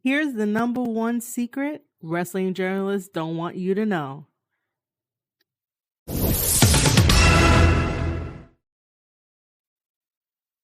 Here's the number one secret wrestling journalists don't want you to know.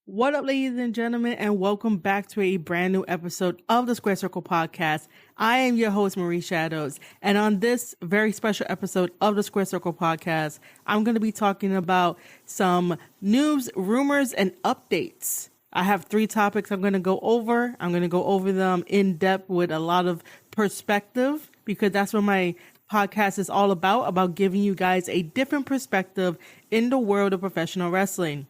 What up, ladies and gentlemen, and welcome back to a brand new episode of the Square Circle Podcast. I am your host, Marie Shadows, and on this very special episode of the Square Circle Podcast, I'm going to be talking about some news, rumors, and updates. I have 3 topics I'm going to go over. I'm going to go over them in depth with a lot of perspective, because that's what my podcast is all about giving you guys a different perspective in the world of professional wrestling.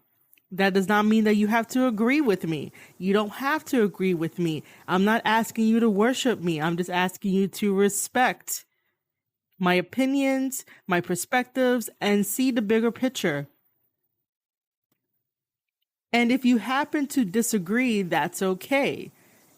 That does not mean that you have to agree with me. You don't have to agree with me. I'm not asking you to worship me. I'm just asking you to respect my opinions, my perspectives, and see the bigger picture. And if you happen to disagree, that's okay.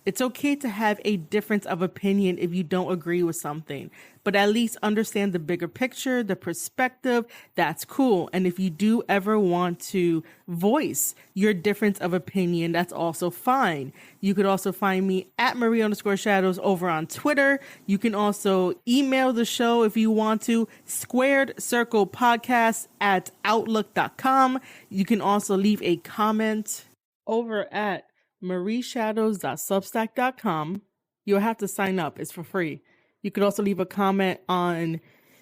It's okay to have a difference of opinion if you don't agree with something, but at least understand the bigger picture, the perspective. That's cool. And if you do ever want to voice your difference of opinion, that's also fine. You could also find me at Marie_Shadows over on Twitter. You can also email the show if you want to, squaredcirclepodcast@outlook.com. You can also leave a comment over at marieshadows.substack.com. You'll have to sign up. It's for free. You could also leave a comment on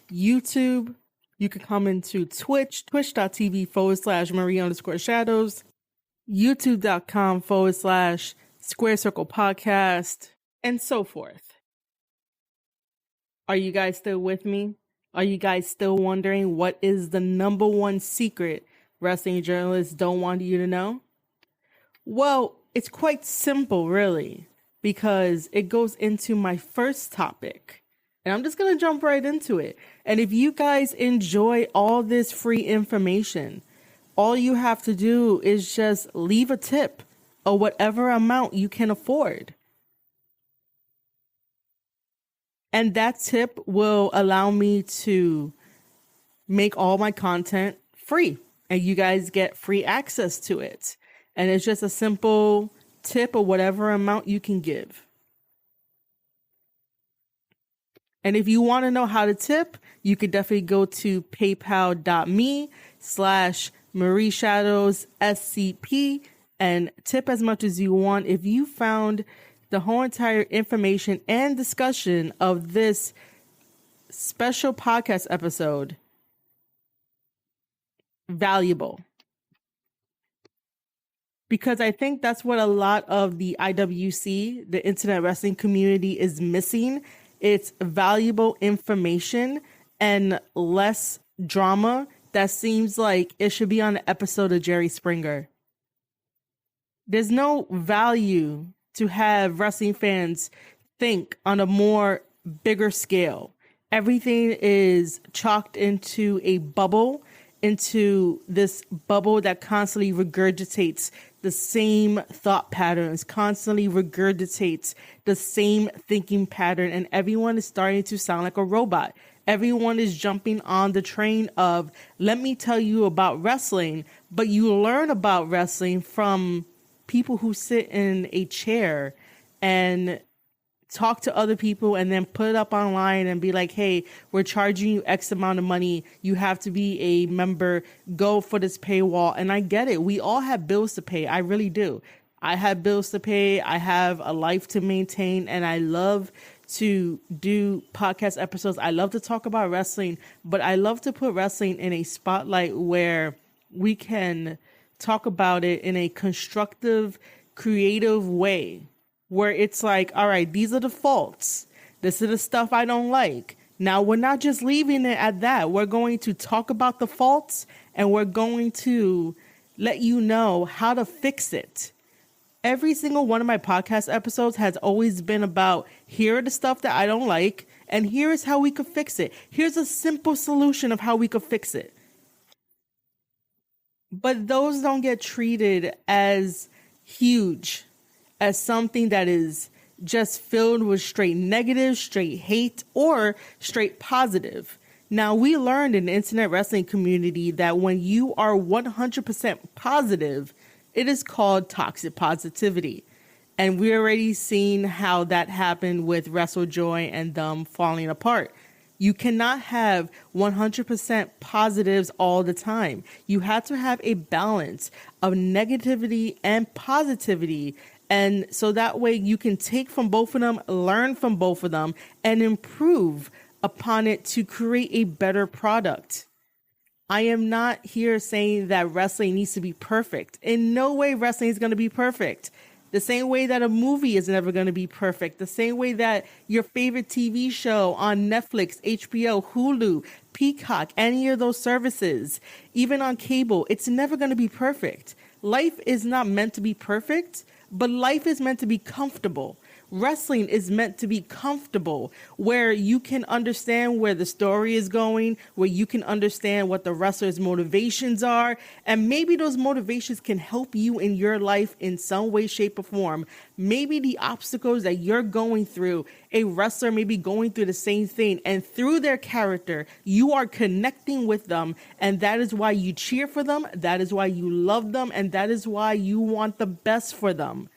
YouTube. You can come into Twitch, twitch.tv/Marie_Shadows, youtube.com/Square Circle Podcast, and so forth. Are you guys still with me? Are you guys still wondering what is the number one secret wrestling journalists don't want you to know? Well, it's quite simple, really, because it goes into my first topic, and I'm just going to jump right into it. And if you guys enjoy all this free information, all you have to do is just leave a tip or whatever amount you can afford. And that tip will allow me to make all my content free, and you guys get free access to it. And it's just a simple tip or whatever amount you can give. And if you want to know how to tip, you could definitely go to paypal.me/MarieShadowsSCP and tip as much as you want. If you found the whole entire information and discussion of this special podcast episode valuable. Because I think that's what a lot of the IWC, the internet wrestling community, is missing. It's valuable information and less drama that seems like it should be on an episode of Jerry Springer. There's no value to have wrestling fans think on a more bigger scale. Everything is chalked into a bubble, into this bubble that constantly regurgitates the same thought patterns, constantly regurgitates the same thinking pattern, and everyone is starting to sound like a robot. Everyone is jumping on the train of, let me tell you about wrestling, but you learn about wrestling from people who sit in a chair and talk to other people and then put it up online and be like, hey, we're charging you X amount of money. You have to be a member. Go for this paywall. And I get it. We all have bills to pay. I really do. I have bills to pay. I have a life to maintain. And I love to do podcast episodes. I love to talk about wrestling, but I love to put wrestling in a spotlight where we can talk about it in a constructive, creative way. Where it's like, all right, these are the faults. This is the stuff I don't like. Now, we're not just leaving it at that. We're going to talk about the faults, and we're going to let you know how to fix it. Every single one of my podcast episodes has always been about, here are the stuff that I don't like, and here is how we could fix it. Here's a simple solution of how we could fix it. But those don't get treated as huge, as something that is just filled with straight negative, straight hate, or straight positive. Now, we learned in the internet wrestling community that when you are 100% positive, it is called toxic positivity. And we already seen how that happened with WrestleJoy and them falling apart. You cannot have 100% positives all the time. You have to have a balance of negativity and positivity. And so that way you can take from both of them, learn from both of them, and improve upon it to create a better product. I am not here saying that wrestling needs to be perfect. In no way wrestling is going to be perfect. The same way that a movie is never going to be perfect. The same way that your favorite TV show on Netflix, HBO, Hulu, Peacock, any of those services, even on cable, it's never going to be perfect. Life is not meant to be perfect, but life is meant to be comfortable. Wrestling is meant to be comfortable, where you can understand where the story is going, where you can understand what the wrestler's motivations are, and maybe those motivations can help you in your life in some way, shape, or form. Maybe the obstacles that you're going through, a wrestler may be going through the same thing, and through their character, you are connecting with them, and that is why you cheer for them, that is why you love them, and that is why you want the best for them.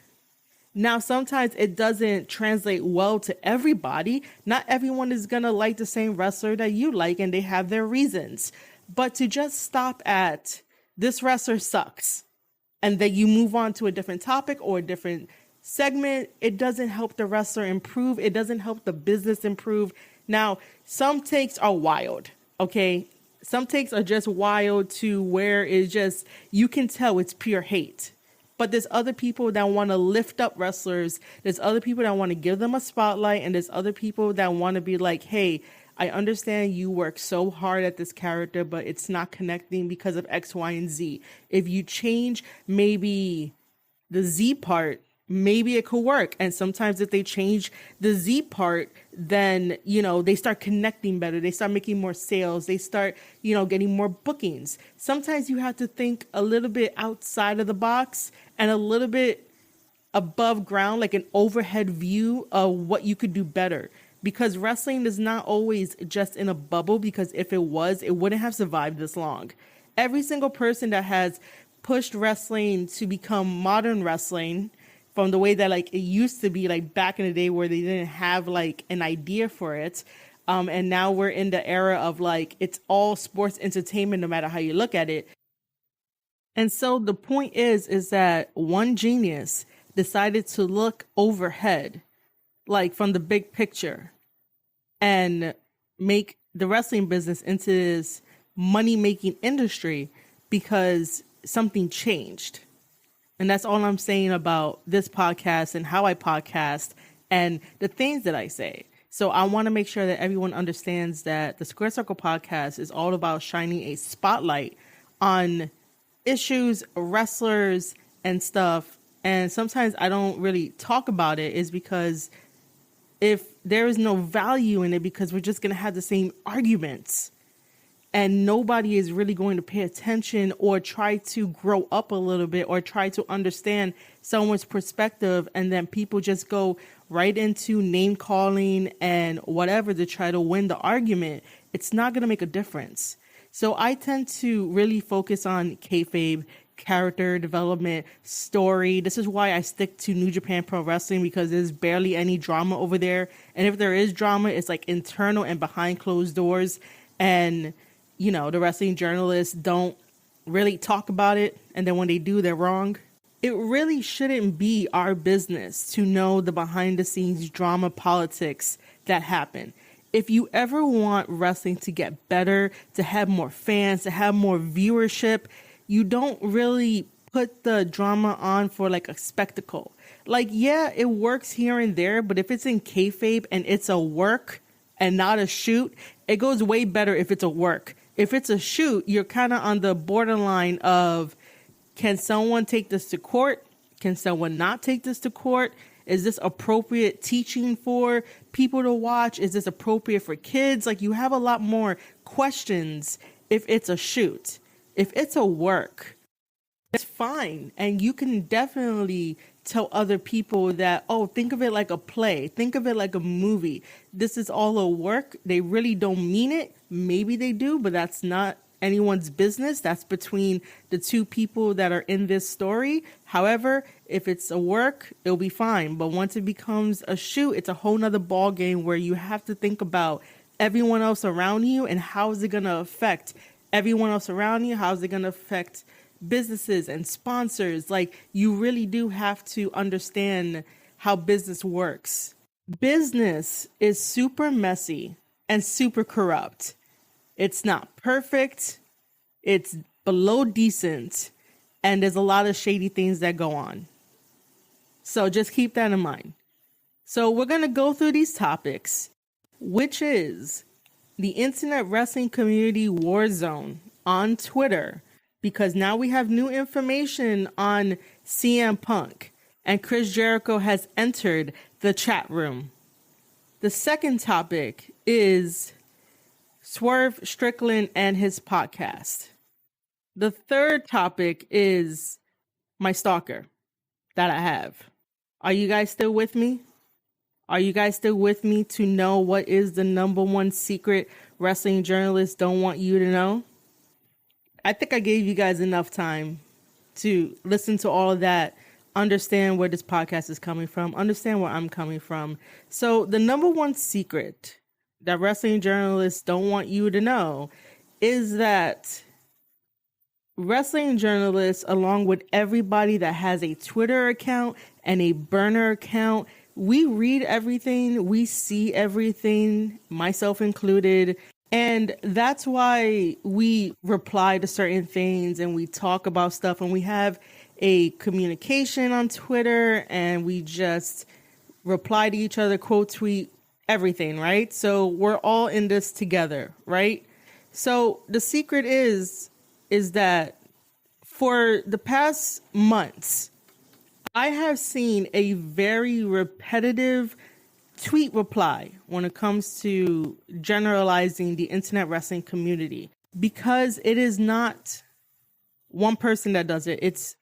Now, sometimes it doesn't translate well to everybody. Not everyone is going to like the same wrestler that you like, and they have their reasons. But to just stop at, this wrestler sucks, and then you move on to a different topic or a different segment, it doesn't help the wrestler improve. It doesn't help the business improve. Now, some takes are wild, okay? Some takes are just wild to where it's just, you can tell it's pure hate. But there's other people that want to lift up wrestlers. There's other people that want to give them a spotlight. And there's other people that want to be like, hey, I understand you work so hard at this character, but it's not connecting because of X, Y, and Z. If you change maybe the Z part, maybe it could work. And sometimes if they change the Z part, then, they start connecting better. They start making more sales. They start, getting more bookings. Sometimes you have to think a little bit outside of the box and a little bit above ground, like an overhead view of what you could do better. Because wrestling is not always just in a bubble, because if it was, it wouldn't have survived this long. Every single person that has pushed wrestling to become modern wrestling, from the way that it used to be back in the day where they didn't have an idea for it. And now we're in the era of it's all sports entertainment, no matter how you look at it. And so the point is that one genius decided to look overhead, from the big picture, and make the wrestling business into this money-making industry because something changed. And that's all I'm saying about this podcast and how I podcast and the things that I say. So I want to make sure that everyone understands that the Square Circle podcast is all about shining a spotlight on issues, wrestlers, and stuff. And sometimes I don't really talk about it is because if there is no value in it, because we're just going to have the same arguments. And nobody is really going to pay attention or try to grow up a little bit or try to understand someone's perspective. And then people just go right into name calling and whatever to try to win the argument. It's not going to make a difference. So I tend to really focus on kayfabe, character development, story. This is why I stick to New Japan Pro Wrestling, because there's barely any drama over there. And if there is drama, it's internal and behind closed doors. And the wrestling journalists don't really talk about it. And then when they do, they're wrong. It really shouldn't be our business to know the behind the scenes drama politics that happen. If you ever want wrestling to get better, to have more fans, to have more viewership, you don't really put the drama on for a spectacle. Yeah, it works here and there, but if it's in kayfabe and it's a work and not a shoot, it goes way better if it's a work. If it's a shoot, you're kind of on the borderline of, can someone take this to court? Can someone not take this to court? Is this appropriate teaching for people to watch? Is this appropriate for kids? You have a lot more questions if it's a shoot. If it's a work, it's fine. And you can definitely tell other people that, oh, think of it like a play. Think of it like a movie. This is all a work. They really don't mean it. Maybe they do, but that's not anyone's business. That's between the two people that are in this story. However, If it's a work, it'll be fine. But once it becomes a shoot, it's a whole nother ball game where you have to think about everyone else around you and how is it going to affect everyone else around you? How is it going to affect businesses and sponsors? Like, you really do have to understand how business works. Business is super messy and super corrupt. It's not perfect. It's below decent. And there's a lot of shady things that go on. So just keep that in mind. So we're going to go through these topics, which is the internet wrestling community war zone on Twitter, because now we have new information on CM Punk and Chris Jericho has entered the chat room. The second topic is Swerve Strickland and his podcast. The third topic is my stalker that I have. Are you guys still with me? Are you guys still with me to know what is the number one secret wrestling journalists don't want you to know? I think I gave you guys enough time to listen to all of that, understand where this podcast is coming from, understand where I'm coming from. So the number one secret that wrestling journalists don't want you to know is that wrestling journalists, along with everybody that has a Twitter account and a burner account, we read everything, we see everything, myself included. And that's why we reply to certain things and we talk about stuff and we have a communication on Twitter and we just reply to each other, quote tweet, everything, right? So we're all in this together, right? So the secret is that for the past months, I have seen a very repetitive tweet reply when it comes to generalizing the internet wrestling community, because it is not one person that does it. It's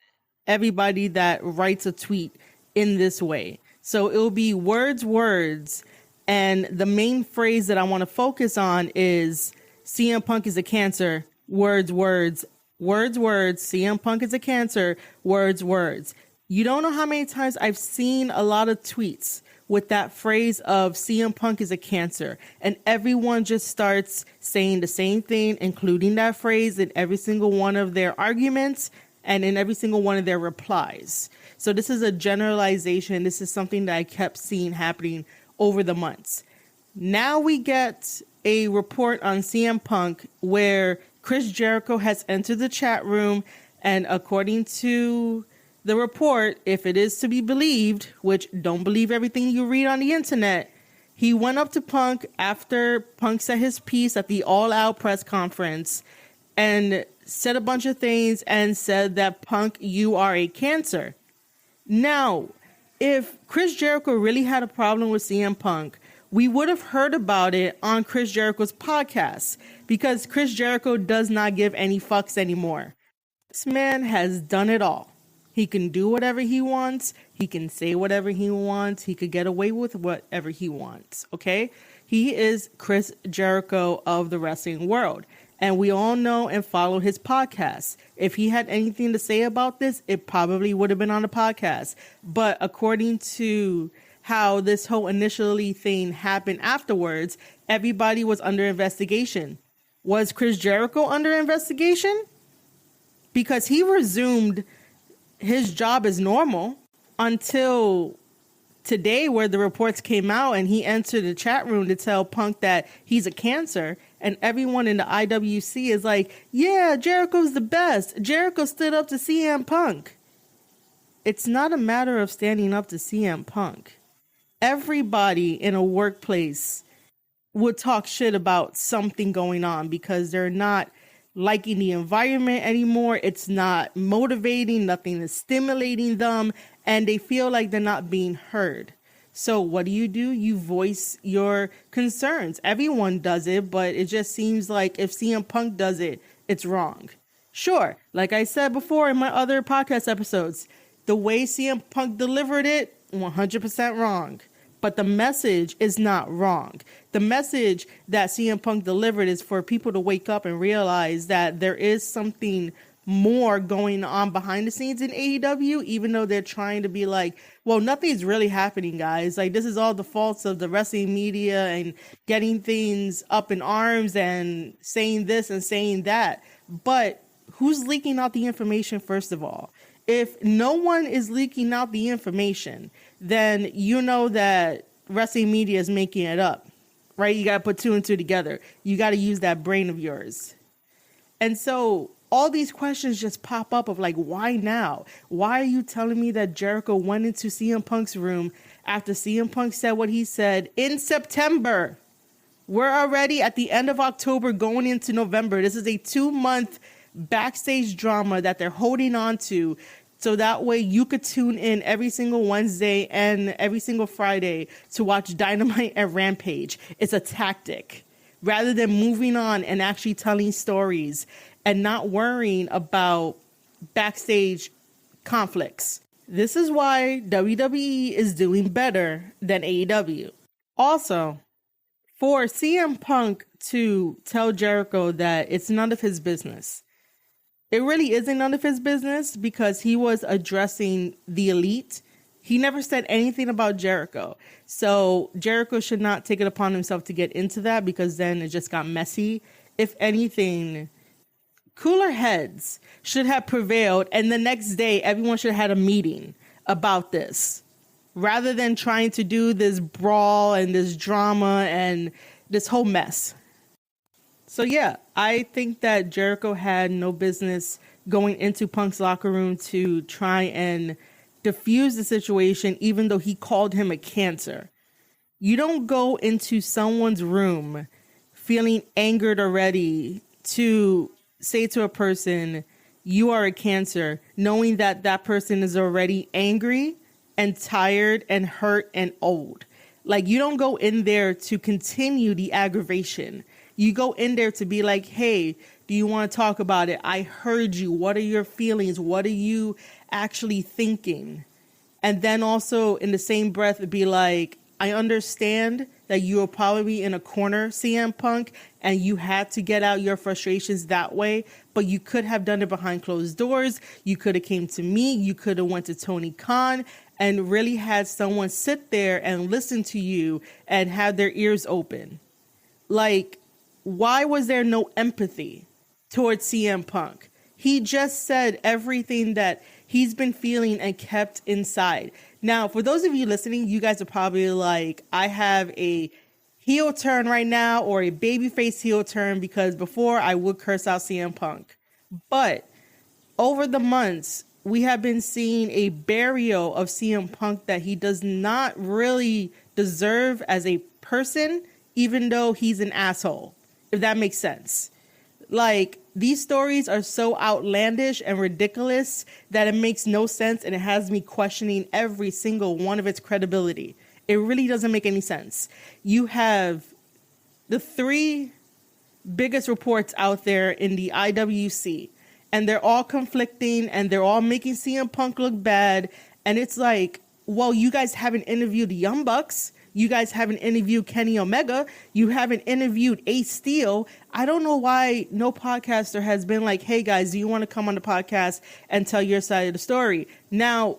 everybody that writes a tweet in this way. So it'll be words. And the main phrase that I want to focus on is CM Punk is a cancer, words. CM Punk is a cancer, words. You don't know how many times I've seen a lot of tweets with that phrase of CM Punk is a cancer, and everyone just starts saying the same thing, including that phrase in every single one of their arguments and in every single one of their replies. So this is a generalization. This is something that I kept seeing happening over the months. Now we get a report on CM Punk where Chris Jericho has entered the chat room, and according to the report, if it is to be believed, which don't believe everything you read on the internet, he went up to Punk after Punk said his piece at the All Out press conference and said a bunch of things and said that, Punk, you are a cancer. Now, if Chris Jericho really had a problem with CM Punk, we would have heard about it on Chris Jericho's podcast, because Chris Jericho does not give any fucks anymore. This man has done it all. He can do whatever he wants. He can say whatever he wants. He could get away with whatever he wants. Okay? He is Chris Jericho of the wrestling world. And we all know and follow his podcast. If he had anything to say about this, it probably would have been on the podcast. But according to how this whole initially thing happened afterwards, everybody was under investigation. Was Chris Jericho under investigation? Because he resumed his job as normal until today, where the reports came out and he entered the chat room to tell Punk that he's a cancer. And everyone in the IWC is like, yeah, Jericho's the best. Jericho stood up to CM Punk. It's not a matter of standing up to CM Punk. Everybody in a workplace would talk shit about something going on because they're not liking the environment anymore. It's not motivating. Nothing is stimulating them. And they feel like they're not being heard. So what do? You voice your concerns. Everyone does it, but it just seems like if CM Punk does it, it's wrong. Sure, like I said before in my other podcast episodes, the way CM Punk delivered it, 100% wrong. But the message is not wrong. The message that CM Punk delivered is for people to wake up and realize that there is something more going on behind the scenes in AEW, even though they're trying to be like, well, nothing's really happening, guys. Like, this is all the faults of the wrestling media and getting things up in arms and saying this and saying that. But who's leaking out the information, first of all? If no one is leaking out the information, then you know that wrestling media is making it up, right? You got to put two and two together. You got to use that brain of yours. And so all these questions just pop up of like, why now? Why are you telling me that Jericho went into CM Punk's room after CM Punk said what he said in September? We're already at the end of October going into November. This is a 2-month backstage drama that they're holding on to, so that way you could tune in every single Wednesday and every single Friday to watch Dynamite and Rampage. It's a tactic rather than moving on and actually telling stories and not worrying about backstage conflicts. This is why WWE is doing better than AEW. Also, for CM Punk to tell Jericho that it's none of his business, it really isn't none of his business, because he was addressing the elite. He never said anything about Jericho. So Jericho should not take it upon himself to get into that, because then it just got messy. If anything, cooler heads should have prevailed, and the next day everyone should have had a meeting about this, rather than trying to do this brawl and this drama and this whole mess. So yeah, I think that Jericho had no business going into Punk's locker room to try and diffuse the situation, even though he called him a cancer. You don't go into someone's room feeling angered already to say to a person, you are a cancer, knowing that that person is already angry and tired and hurt and old. Like, you don't go in there to continue the aggravation. You go in there to be like, hey, do you want to talk about it? I heard you. What are your feelings? What are you actually thinking? And then also in the same breath, be like, I understand that you are probably in a corner, CM Punk, and you had to get out your frustrations that way, but you could have done it behind closed doors. You could have came to me. You could have went to Tony Khan and really had someone sit there and listen to you and have their ears open. Like, why was there no empathy towards CM Punk? He just said everything that he's been feeling and kept inside. Now, for those of you listening, you guys are probably like, I have a heel turn right now, or a babyface heel turn, because before I would curse out CM Punk. But over the months, we have been seeing a burial of CM Punk that he does not really deserve as a person, even though he's an asshole, if that makes sense. Like, these stories are so outlandish and ridiculous that it makes no sense, and it has me questioning every single one of its credibility. It really doesn't make any sense. You have the 3 biggest reports out there in the IWC, and they're all conflicting, and they're all making CM Punk look bad. And it's like, well, you guys haven't interviewed the Young Bucks. You guys haven't interviewed Kenny Omega. You haven't interviewed Ace Steel. I don't know why no podcaster has been like, hey guys, do you want to come on the podcast and tell your side of the story? Now,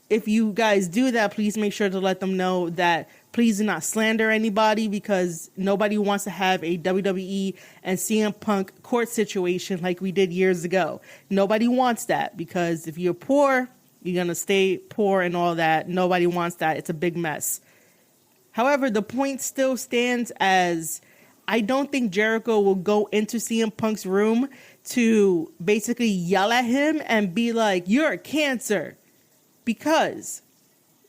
if you guys do that, please make sure to let them know that please do not slander anybody, because nobody wants to have a WWE and CM Punk court situation like we did years ago. Nobody wants that, because if you're poor, you're going to stay poor and all that. Nobody wants that. It's a big mess. However, the point still stands as, I don't think Jericho will go into CM Punk's room to basically yell at him and be like, you're a cancer. Because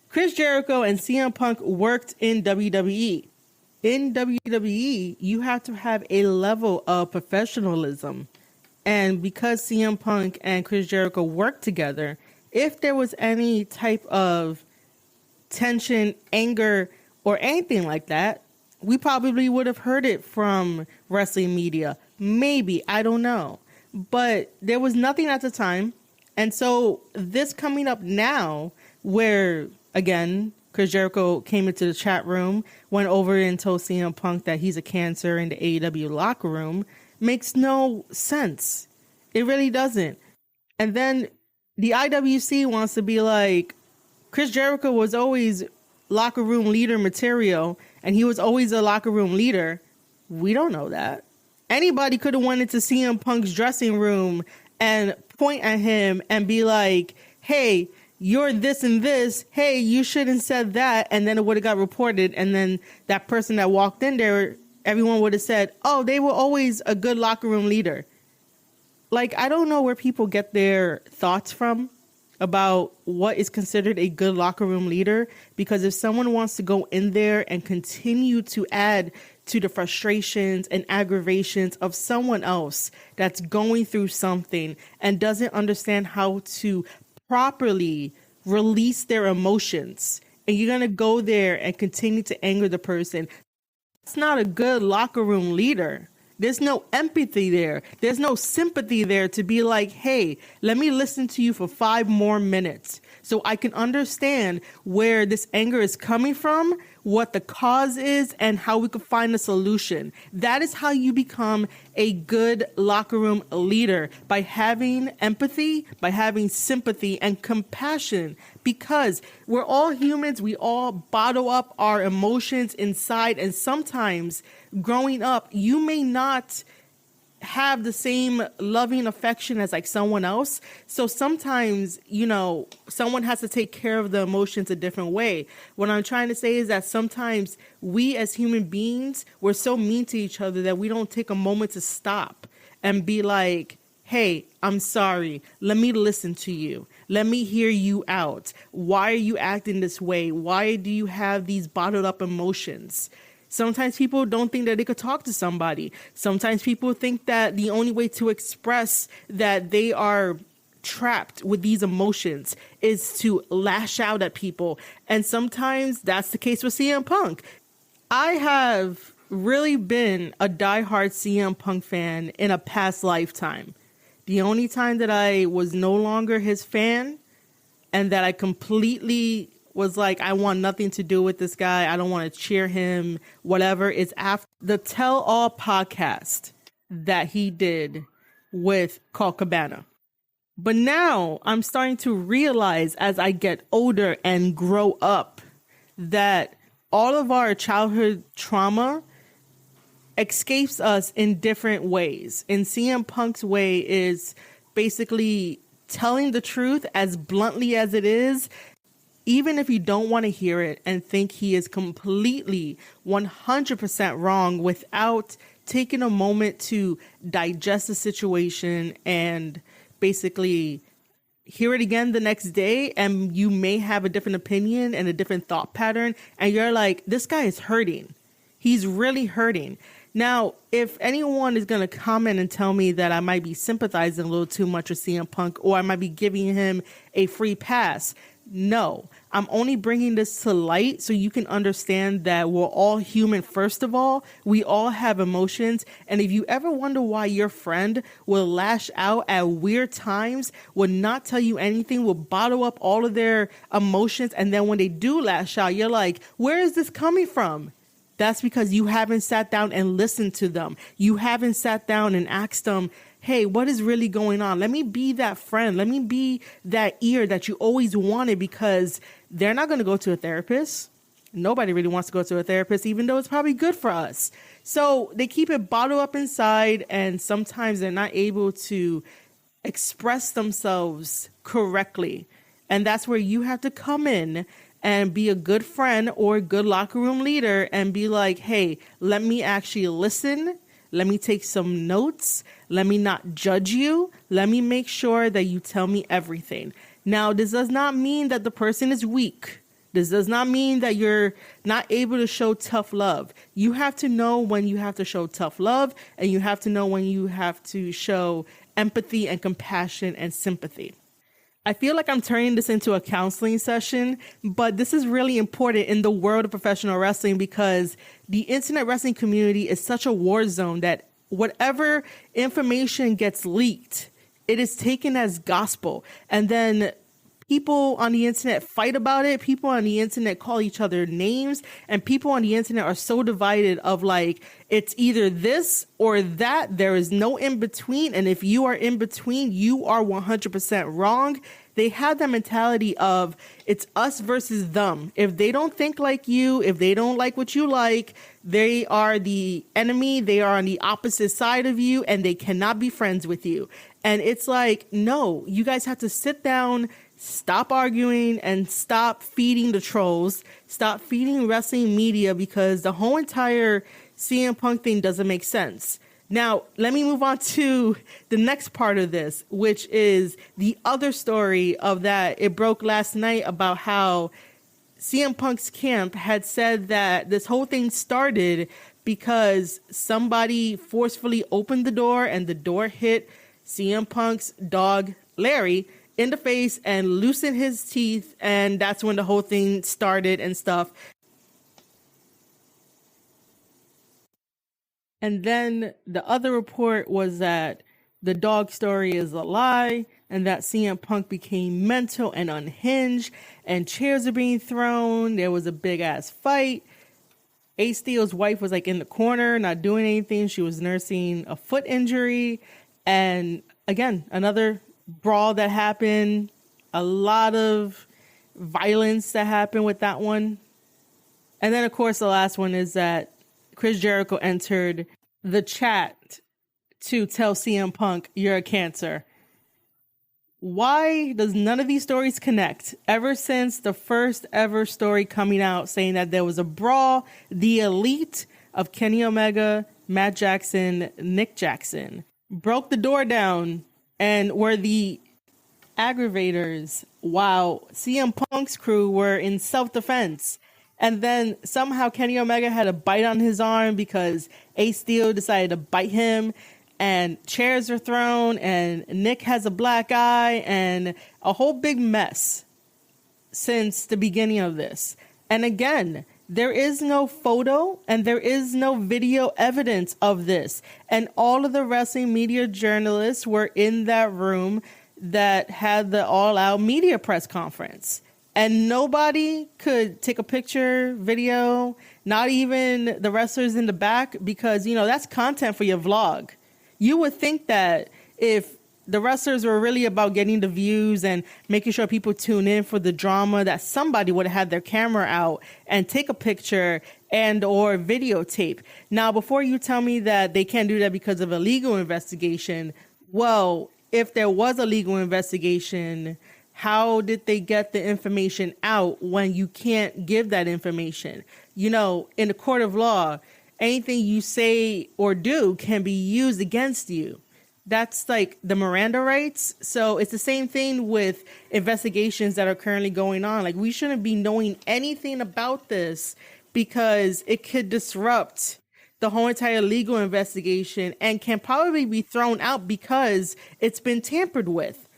Chris Jericho and CM Punk worked in WWE. In WWE, you have to have a level of professionalism. And because CM Punk and Chris Jericho worked together, if there was any type of tension, anger, or anything like that, we probably would have heard it from wrestling media. Maybe, I don't know. But there was nothing at the time. And so this coming up now, where, again, Chris Jericho came into the chat room, went over and told CM Punk that he's a cancer in the AEW locker room, makes no sense. It really doesn't. And then the IWC wants to be like, Chris Jericho was always locker room leader material, and he was always a locker room leader. We don't know that. Anybody could have went into CM Punk's dressing room and point at him and be like, hey, you're this and this. Hey, you shouldn't said that. And then it would have got reported. And then that person that walked in there, everyone would have said, oh, they were always a good locker room leader. Like, I don't know where people get their thoughts from about what is considered a good locker room leader, because if someone wants to go in there and continue to add to the frustrations and aggravations of someone else that's going through something and doesn't understand how to properly release their emotions, and you're going to go there and continue to anger the person, it's not a good locker room leader. There's no empathy there. There's no sympathy there to be like, hey, let me listen to you for 5 more minutes so I can understand where this anger is coming from, what the cause is, and how we can find a solution. That is how you become a good locker room leader, by having empathy, by having sympathy and compassion, because we're all humans. We all bottle up our emotions inside. And sometimes growing up, you may not have the same loving affection as like someone else. So sometimes, you know, someone has to take care of the emotions a different way. What I'm trying to say is that sometimes we as human beings, we're so mean to each other that we don't take a moment to stop and be like, hey, I'm sorry. Let me listen to you. Let me hear you out. Why are you acting this way? Why do you have these bottled up emotions? Sometimes people don't think that they could talk to somebody. Sometimes people think that the only way to express that they are trapped with these emotions is to lash out at people. And sometimes that's the case with CM Punk. I have really been a diehard CM Punk fan in a past lifetime. The only time that I was no longer his fan and that I completely was like, I want nothing to do with this guy, I don't want to cheer him, whatever, is after the Tell All podcast that he did with Colt Cabana. But now I'm starting to realize as I get older and grow up that all of our childhood trauma escapes us in different ways. And CM Punk's way is basically telling the truth as bluntly as it is, even if you don't want to hear it and think he is completely 100% wrong, without taking a moment to digest the situation and basically hear it again the next day. And you may have a different opinion and a different thought pattern. And you're like, this guy is hurting. He's really hurting. Now, if anyone is going to comment and tell me that I might be sympathizing a little too much with CM Punk, or I might be giving him a free pass, no, I'm only bringing this to light so you can understand that we're all human. First of all, we all have emotions. And if you ever wonder why your friend will lash out at weird times, will not tell you anything, will bottle up all of their emotions, and then when they do lash out, you're like, where is this coming from? That's because you haven't sat down and listened to them. You haven't sat down and asked them, hey, what is really going on? Let me be that friend. Let me be that ear that you always wanted, because they're not going to go to a therapist. Nobody really wants to go to a therapist, even though it's probably good for us. So they keep it bottled up inside, and sometimes they're not able to express themselves correctly. And that's where you have to come in and be a good friend or a good locker room leader and be like, hey, let me actually listen. Let me take some notes. Let me not judge you. Let me make sure that you tell me everything. Now, this does not mean that the person is weak. This does not mean that you're not able to show tough love. You have to know when you have to show tough love, and you have to know when you have to show empathy and compassion and sympathy. I feel like I'm turning this into a counseling session, but this is really important in the world of professional wrestling, because the internet wrestling community is such a war zone that whatever information gets leaked, it is taken as gospel. And then People on the internet fight about it. People on the internet call each other names, and people on the internet are so divided of like, it's either this or that. There is no in between. And if you are in between, you are 100% wrong. They have that mentality of it's us versus them. If they don't think like you, if they don't like what you like, they are the enemy. They are on the opposite side of you, and they cannot be friends with you. And it's like, no, you guys have to sit down, stop arguing, and stop feeding the trolls. Stop feeding wrestling media, because the whole entire CM Punk thing doesn't make sense. Now, let me move on to the next part of this, which is the other story of that. It broke last night about how CM Punk's camp had said that this whole thing started because somebody forcefully opened the door and the door hit CM Punk's dog, Larry, in the face and loosened his teeth. And that's when the whole thing started and stuff. And then the other report was that the dog story is a lie and that CM Punk became mental and unhinged and chairs are being thrown. There was a big ass fight. Ace Steel's wife was like in the corner, not doing anything. She was nursing a foot injury. And again, another brawl that happened. A lot of violence that happened with that one. And then, of course, the last one is that Chris Jericho entered the chat to tell CM Punk, you're a cancer. Why does none of these stories connect? Ever since the first ever story coming out saying that there was a brawl, the elite of Kenny Omega, Matt Jackson, Nick Jackson broke the door down and were the aggravators while CM Punk's crew were in self-defense. And then somehow Kenny Omega had a bite on his arm because Ace Steel decided to bite him, and chairs are thrown, and Nick has a black eye, and a whole big mess since the beginning of this. And again, there is no photo and there is no video evidence of this. And all of the wrestling media journalists were in that room that had the all-out media press conference. And nobody could take a picture, video, not even the wrestlers in the back, because, you know, that's content for your vlog. You would think that if the wrestlers were really about getting the views and making sure people tune in for the drama, that somebody would have had their camera out and take a picture and or videotape. Now, before you tell me that they can't do that because of a legal investigation, well, if there was a legal investigation, how did they get the information out when you can't give that information? You know, in the court of law, anything you say or do can be used against you. That's like the Miranda rights. So it's the same thing with investigations that are currently going on. Like, we shouldn't be knowing anything about this because it could disrupt the whole entire legal investigation and can probably be thrown out because it's been tampered with.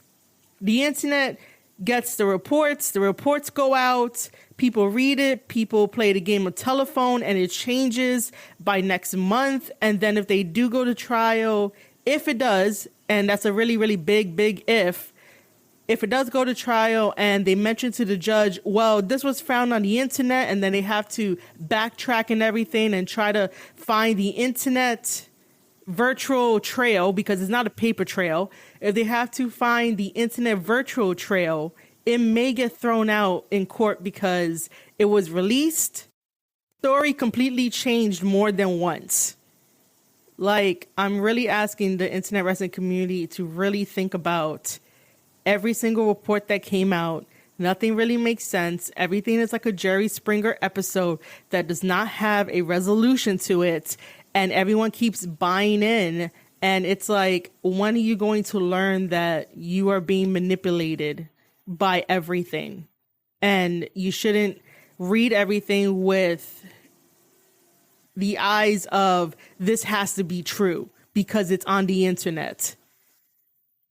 The internet gets the reports go out, people read it, people play the game of telephone, and it changes by next month. And then if they do go to trial, if it does, and that's a really, really big if it does go to trial and they mention to the judge, well, this was found on the internet, and then they have to backtrack and everything and try to find the internet virtual trail, because it's not a paper trail. If they have to find the internet virtual trail, it may get thrown out in court because it was released. Story completely changed more than once. Like, I'm really asking the internet wrestling community to really think about every single report that came out. Nothing really makes sense. Everything is like a Jerry Springer episode that does not have a resolution to it. And everyone keeps buying in. And it's like, when are you going to learn that you are being manipulated by everything? And you shouldn't read everything with the eyes of this has to be true because it's on the internet.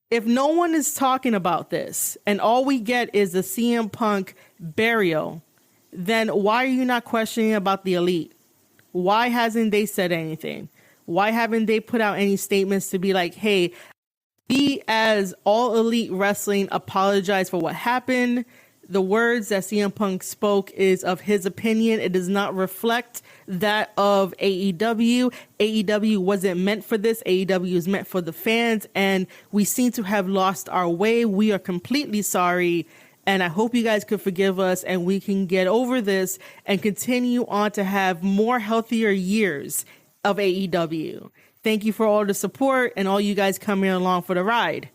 If no one is talking about this and all we get is the CM Punk burial, then why are you not questioning about the elite? Why hasn't they said anything? Why haven't they put out any statements to be like, hey, We as All Elite Wrestling apologize for what happened. The words that CM Punk spoke is of his opinion. It does not reflect that of AEW. AEW wasn't meant for this. AEW is meant for the fans, and we seem to have lost our way. We are completely sorry, and I hope you guys could forgive us and we can get over this and continue on to have more healthier years of AEW. Thank you for all the support and all you guys coming along for the ride.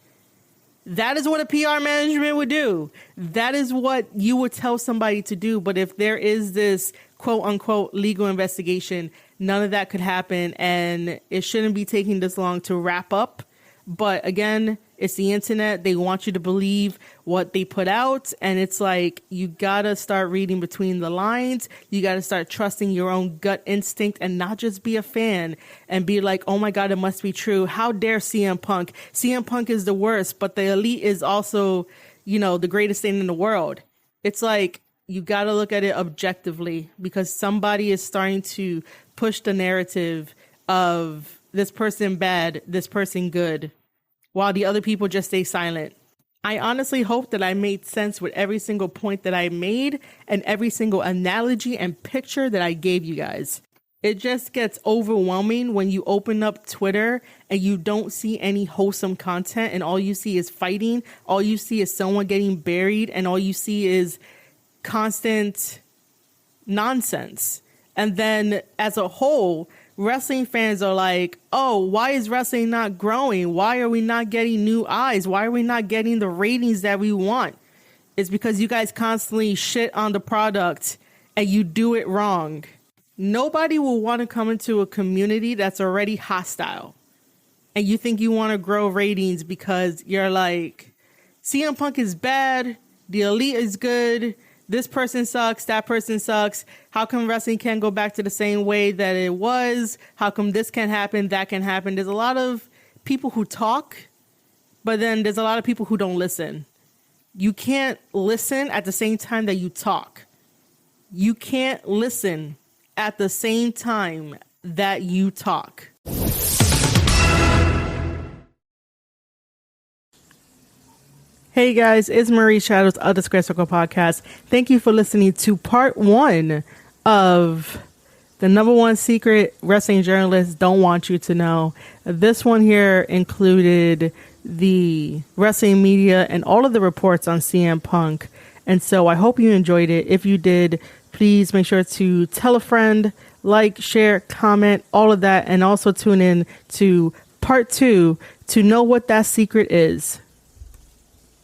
That is what a PR management would do. That is what you would tell somebody to do. But if there is this quote unquote legal investigation, none of that could happen. And it shouldn't be taking this long to wrap up. But again, it's the internet. They want you to believe what they put out. And it's like, you got to start reading between the lines. You got to start trusting your own gut instinct and not just be a fan and be like, oh my God, it must be true. How dare CM Punk? CM Punk is the worst, but the Elite is also, the greatest thing in the world. It's like, you got to look at it objectively because somebody is starting to push the narrative of this person bad, this person good, while the other people just stay silent. I honestly hope that I made sense with every single point that I made and every single analogy and picture that I gave you guys. It just gets overwhelming when you open up Twitter and you don't see any wholesome content and all you see is fighting. All you see is someone getting buried and all you see is constant nonsense. And then as a whole, wrestling fans are like, oh, why is wrestling not growing? Why are we not getting new eyes? Why are we not getting the ratings that we want? It's because you guys constantly shit on the product and you do it wrong. Nobody will want to come into a community that's already hostile. And you think you want to grow ratings because you're like, CM Punk is bad, the Elite is good, this person sucks, that person sucks. How come wrestling can't go back to the same way that it was? How come this can happen, that can happen? There's a lot of people who talk, but then there's a lot of people who don't listen. You can't listen at the same time that you talk. You can't listen at the same time that you talk. Hey guys, it's Marie Shadows of the Square Circle Podcast. Thank you for listening to part 1 of the number one secret wrestling journalists don't want you to know. This one here included the wrestling media and all of the reports on CM Punk. And so I hope you enjoyed it. If you did, please make sure to tell a friend, like, share, comment, all of that. And also tune in to part 2 to know what that secret is.